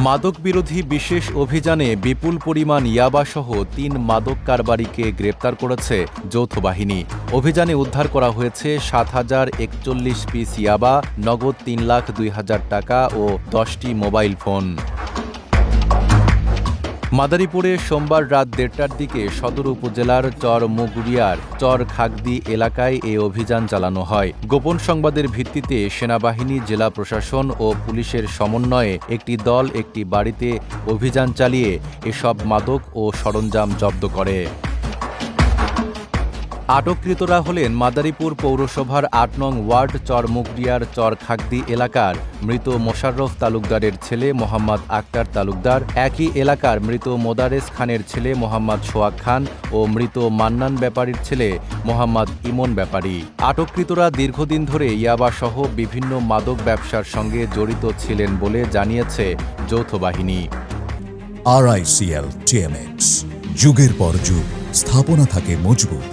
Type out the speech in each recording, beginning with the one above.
মাদক বিরোধী বিশেষ অভিযানে বিপুল পরিমাণ ইয়াবাসহ ৩ মাদক কারবারিকে গ্রেপ্তার করেছে যৌথ বাহিনী। অভিযানে উদ্ধার করা হয়েছে ৭,০৪১ পিস ইয়াবা, নগদ ৩,০২,০০০ টাকা ও ১০টি মোবাইল ফোন। মাদারীপুরে সোমবার রাত ১:৩০টার দিকে সদর উপজেলার চর মুগরিয়ার চর খাগদি এলাকায় এ অভিযান চালানো হয়। গোপন সংবাদের ভিত্তিতে সেনাবাহিনী, জেলা প্রশাসন ও পুলিশের সমন্বয়ে একটি দল একটি বাড়িতে অভিযান চালিয়ে এসব মাদক ও সরঞ্জাম জব্দ করে। আটককৃতরা হলেন মাদারীপুর পৌরসভার ৮ নং ওয়ার্ড চর মুগরিয়ার চর খাগদি এলাকার মৃত মোশাররফ তালুকদারের ছেলে মোহাম্মদ আক্তার তালুকদার, একই এলাকার মৃত মোদারেস খানের ছেলে মোহাম্মদ সোহাগ খান ও মৃত মান্নান ব্যাপারীর ছেলে মোহাম্মদ ইমন ব্যাপারী। আটককৃতরা দীর্ঘদিন ধরে ইয়াবাসহ বিভিন্ন মাদক ব্যবসার সঙ্গে জড়িত ছিলেন বলে জানিয়েছে যৌথ বাহিনী। RICL TMX, যুগের পর যুগ স্থাপনা থাকে মজবুত।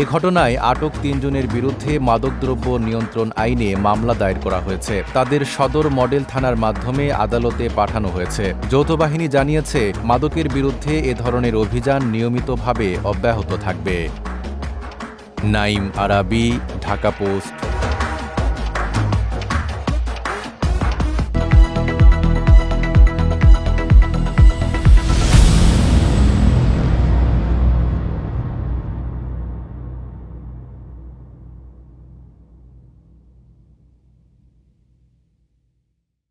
এ ঘটনায় আটক ৩ জনের বিরুদ্ধে মাদকদ্রব্য নিয়ন্ত্রণ আইনে মামলা দায়ের করা হয়েছে। তাদের সদর মডেল থানার মাধ্যমে আদালতে পাঠানো হয়েছে। যৌথ বাহিনী জানিয়েছে, মাদকের বিরুদ্ধে এ ধরনের অভিযান নিয়মিতভাবে অব্যাহত থাকবে। নাইম আরাবী, ঢাকা পোস্ট।